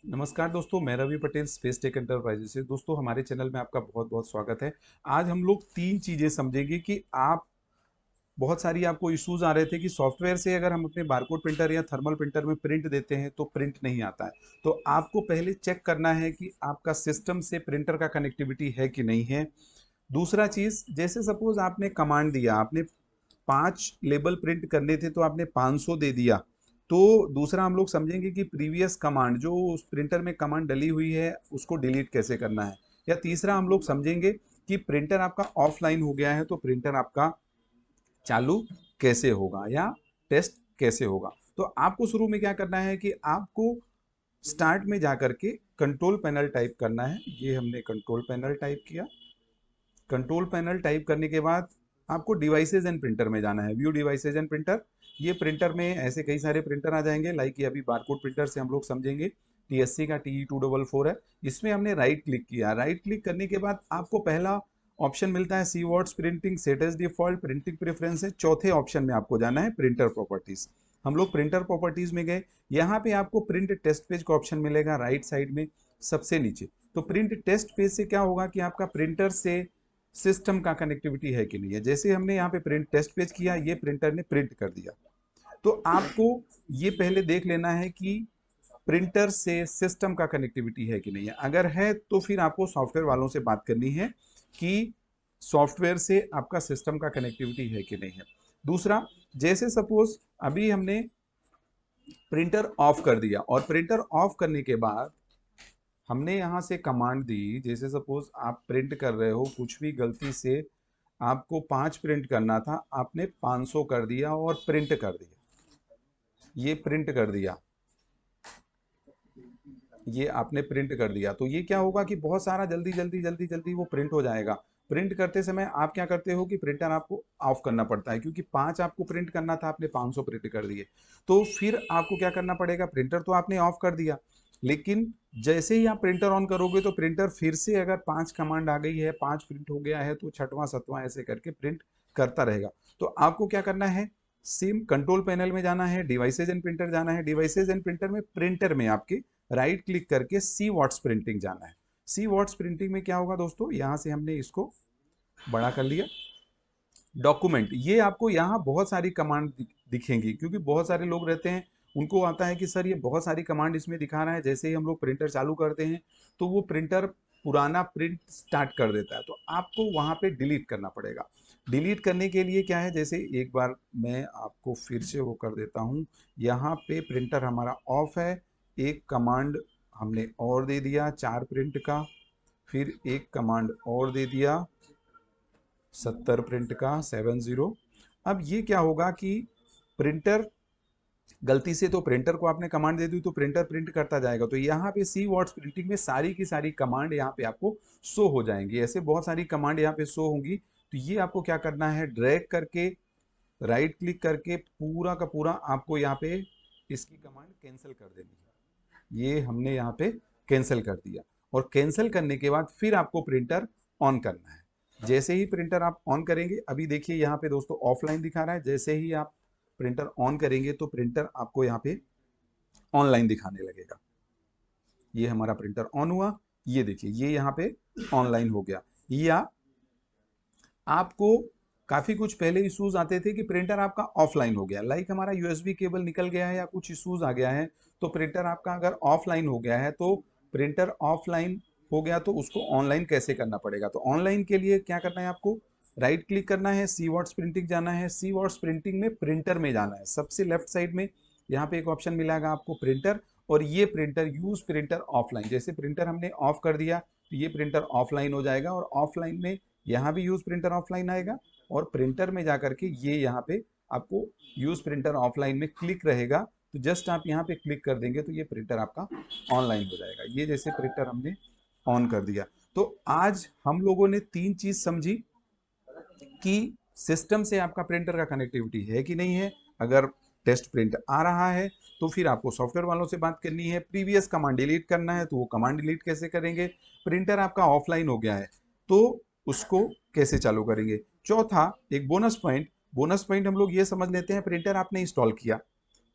नमस्कार दोस्तों, मैं Ravi Patel Space Tech Enterprises से। दोस्तों, हमारे चैनल में आपका बहुत बहुत स्वागत है। आज हम लोग तीन चीज़ें समझेंगे कि आप बहुत सारी आपको इश्यूज आ रहे थे कि सॉफ्टवेयर से अगर हम अपने बारकोड प्रिंटर या थर्मल प्रिंटर में प्रिंट देते हैं तो प्रिंट नहीं आता है। तो आपको पहले चेक करना है कि आपका सिस्टम से प्रिंटर का कनेक्टिविटी है कि नहीं है। दूसरा चीज़, जैसे सपोज आपने कमांड दिया, आपने 5 लेबल प्रिंट करने थे तो आपने 500 दे दिया। तो दूसरा हम लोग समझेंगे कि प्रीवियस कमांड जो उस प्रिंटर में कमांड डली हुई है उसको डिलीट कैसे करना है। या तीसरा हम लोग समझेंगे कि प्रिंटर आपका ऑफलाइन हो गया है तो प्रिंटर आपका चालू कैसे होगा या टेस्ट कैसे होगा। तो आपको शुरू में क्या करना है कि आपको स्टार्ट में जाकर के कंट्रोल पैनल टाइप करना है। ये हमने कंट्रोल पैनल टाइप किया। कंट्रोल पैनल टाइप करने के बाद आपको डिवाइसेज एंड प्रिंटर में जाना है। View devices and printer. ये प्रिंटर में ऐसे कई सारे प्रिंटर आ जाएंगे, लाइक ये अभी बारकोड प्रिंटर से हम लोग समझेंगे। टीएससी का TE244 है। इसमें हमने राइट क्लिक किया। राइट क्लिक करने के बाद आपको पहला ऑप्शन मिलता है see words printing, set as default, printing preference है। चौथे ऑप्शन में आपको जाना है प्रिंटर प्रॉपर्टीज। हम लोग प्रिंटर प्रॉपर्टीज में गए। यहाँ पे आपको प्रिंट टेस्ट पेज का ऑप्शन मिलेगा राइट साइड में सबसे नीचे। तो प्रिंट टेस्ट पेज से क्या होगा कि आपका प्रिंटर से सिस्टम का कनेक्टिविटी है कि नहीं है। जैसे हमने यहाँ पे प्रिंट टेस्ट पेज किया, ये प्रिंटर ने प्रिंट कर दिया। तो आपको ये पहले देख लेना है कि प्रिंटर से सिस्टम का कनेक्टिविटी है कि नहीं है। अगर है तो फिर आपको सॉफ्टवेयर वालों से बात करनी है कि सॉफ्टवेयर से आपका सिस्टम का कनेक्टिविटी है कि नहीं है। दूसरा, जैसे सपोज अभी हमने प्रिंटर ऑफ कर दिया और प्रिंटर ऑफ करने के बाद हमने यहाँ से कमांड दी। जैसे सपोज आप प्रिंट कर रहे हो, कुछ भी गलती से आपको 5 प्रिंट करना था, आपने 500 कर दिया और प्रिंट कर दिया। ये प्रिंट कर दिया, ये आपने प्रिंट कर दिया। तो ये क्या होगा कि बहुत सारा जल्दी जल्दी जल्दी जल्दी वो प्रिंट हो जाएगा। प्रिंट करते समय आप क्या करते हो कि प्रिंटर आपको ऑफ करना पड़ता है, क्योंकि 5 आपको प्रिंट करना था, आपने 500 प्रिंट कर दिए। तो फिर आपको क्या करना पड़ेगा, प्रिंटर तो आपने ऑफ कर दिया, लेकिन जैसे ही आप प्रिंटर ऑन करोगे तो प्रिंटर फिर से अगर 5 कमांड आ गई है, 5 प्रिंट हो गया है, तो छठवां सतवां ऐसे करके प्रिंट करता रहेगा। तो आपको क्या करना है, सेम कंट्रोल पैनल में जाना है, डिवाइसेज एंड प्रिंटर जाना है। डिवाइसेज एंड प्रिंटर में प्रिंटर में आपके राइट क्लिक करके सी वॉट्स प्रिंटिंग जाना है। सी वॉट्स प्रिंटिंग में क्या होगा दोस्तों, यहां से हमने इसको बड़ा कर लिया। डॉक्यूमेंट, ये आपको यहाँ बहुत सारी कमांड दिखेंगी, क्योंकि बहुत सारे लोग रहते हैं, उनको आता है कि सर ये बहुत सारी कमांड इसमें दिखा रहा है। जैसे ही हम लोग प्रिंटर चालू करते हैं तो वो प्रिंटर पुराना प्रिंट स्टार्ट कर देता है, तो आपको वहां पे डिलीट करना पड़ेगा। डिलीट करने के लिए क्या है, जैसे एक बार मैं आपको फिर से वो कर देता हूँ। यहाँ पे प्रिंटर हमारा ऑफ है, एक कमांड हमने और दे दिया 4 प्रिंट का, फिर एक कमांड और दे दिया 70 प्रिंट का 70। अब ये क्या होगा कि प्रिंटर गलती से, तो प्रिंटर को आपने कमांड दे दी तो प्रिंटर प्रिंट करता जाएगा। तो यहाँ पे सी वर्ड्स प्रिंटिंग में सारी की सारी कमांड यहाँ पे आपको शो हो जाएंगी। ऐसे बहुत सारी कमांड यहाँ पे शो होंगी। तो ये आपको क्या करना है, ड्रैग करके राइट क्लिक करके पूरा का पूरा आपको यहाँ पे इसकी कमांड कैंसिल कर देनी है। ये हमने यहाँ पे कैंसिल कर दिया, और कैंसिल करने के बाद फिर आपको प्रिंटर ऑन करना है। जैसे ही प्रिंटर आप ऑन करेंगे, अभी देखिए यहाँ पे दोस्तों ऑफलाइन दिखा रहा है, जैसे ही आप प्रिंटर ऑन करेंगे तो प्रिंटर आपको यहाँ पे ऑनलाइन दिखाने लगेगा। ये हमारा प्रिंटर ऑन हुआ, ये देखिए ये यहाँ पे ऑनलाइन हो गया। या आपको काफी कुछ पहले इश्यूज आते थे कि प्रिंटर आपका ऑफलाइन हो गया, लाइक हमारा यूएसबी केबल निकल गया है या कुछ इश्यूज आ गया है, तो प्रिंटर आपका अगर ऑफलाइन हो गया है, तो प्रिंटर ऑफलाइन हो गया तो उसको ऑनलाइन कैसे करना पड़ेगा। तो ऑनलाइन के लिए क्या करना है, आपको राइट क्लिक करना है, सी वर्ड्स प्रिंटिंग जाना है। सी वर्ड्स प्रिंटिंग में प्रिंटर में जाना है, सबसे लेफ्ट साइड में यहाँ पे एक ऑप्शन मिलेगा आपको प्रिंटर, और ये प्रिंटर यूज प्रिंटर ऑफलाइन। जैसे प्रिंटर हमने ऑफ कर दिया तो ये प्रिंटर ऑफलाइन हो जाएगा, और ऑफलाइन में यहाँ भी यूज प्रिंटर ऑफलाइन आएगा, और प्रिंटर में जाकर के ये यहाँ पे आपको यूज प्रिंटर ऑफलाइन में क्लिक रहेगा। तो जस्ट आप यहाँ पे क्लिक कर देंगे तो ये प्रिंटर आपका ऑनलाइन हो जाएगा। ये जैसे प्रिंटर हमने ऑन कर दिया। तो आज हम लोगों ने 3 चीज समझी कि सिस्टम से आपका प्रिंटर का कनेक्टिविटी है कि नहीं है। अगर टेस्ट प्रिंट आ रहा है तो फिर आपको सॉफ्टवेयर वालों से बात करनी है। प्रीवियस कमांड डिलीट करना है तो वो कमांड डिलीट कैसे करेंगे। प्रिंटर आपका ऑफलाइन हो गया है तो उसको कैसे चालू करेंगे। चौथा, एक बोनस पॉइंट हम लोग ये समझ लेते हैं, प्रिंटर आपने इंस्टॉल किया,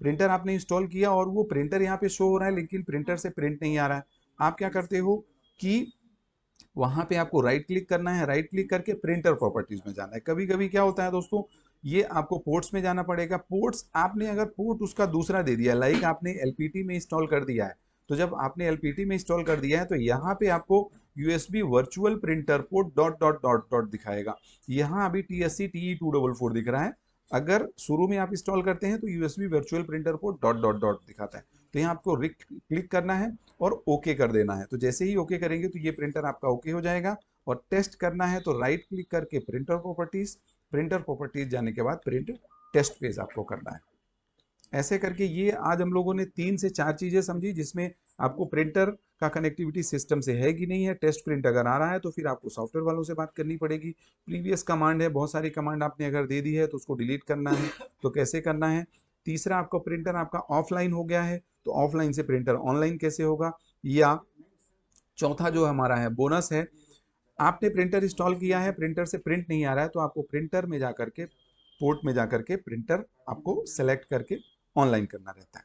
प्रिंटर आपने इंस्टॉल किया और वो प्रिंटर यहाँ पे शो हो रहा है लेकिन प्रिंटर से प्रिंट नहीं आ रहा है। आप क्या करते हो कि वहां पे आपको राइट क्लिक करना है, राइट क्लिक करके प्रिंटर प्रॉपर्टीज में जाना है। कभी कभी क्या होता है दोस्तों, ये आपको पोर्ट्स में जाना पड़ेगा। पोर्ट्स आपने अगर पोर्ट उसका दूसरा दे दिया, लाइक आपने एलपीटी में इंस्टॉल कर दिया है, तो जब आपने एलपीटी में इंस्टॉल कर दिया है तो यहाँ पे आपको USB virtual printer port dot dot dot dot दिखाएगा। यहाँ अभी TSC TE244 दिख रहा है। अगर शुरू में आप इंस्टॉल करते हैं तो USB virtual printer port dot dot dot दिखाता है। तो यहाँ आपको क्लिक करना है और ओके कर देना है। तो जैसे ही ओके करेंगे तो ये प्रिंटर आपका ओके हो जाएगा। और टेस्ट करना है तो राइट क्लिक करके प्रिंटर प्रॉपर्टीज जाने के बाद प्रिंट टेस्ट पेज आपको करना है। ऐसे करके ये आज हम लोगों ने 3 से 4 चीजें समझी, जिसमें आपको प्रिंटर का कनेक्टिविटी सिस्टम से है कि नहीं है, टेस्ट प्रिंट अगर आ रहा है तो फिर आपको सॉफ्टवेयर वालों से बात करनी पड़ेगी। प्रीवियस कमांड है, बहुत सारी कमांड आपने अगर दे दी है तो उसको डिलीट करना है, तो कैसे करना है। तीसरा, आपका प्रिंटर आपका ऑफलाइन हो गया है तो ऑफलाइन से प्रिंटर ऑनलाइन कैसे होगा। या चौथा जो हमारा है बोनस है, आपने प्रिंटर इंस्टॉल किया है, प्रिंटर से प्रिंट नहीं आ रहा है तो आपको प्रिंटर में जाकर के पोर्ट में जाकर के प्रिंटर आपको सेलेक्ट करके ऑनलाइन करना रहता है।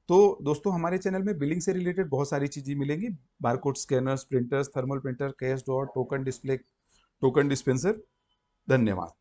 तो दोस्तों हमारे चैनल में बिलिंग से रिलेटेड बहुत सारी चीजें मिलेंगी, barcode scanners, printers, thermal printer, cash draw, token display, token dispenser. धन्यवाद।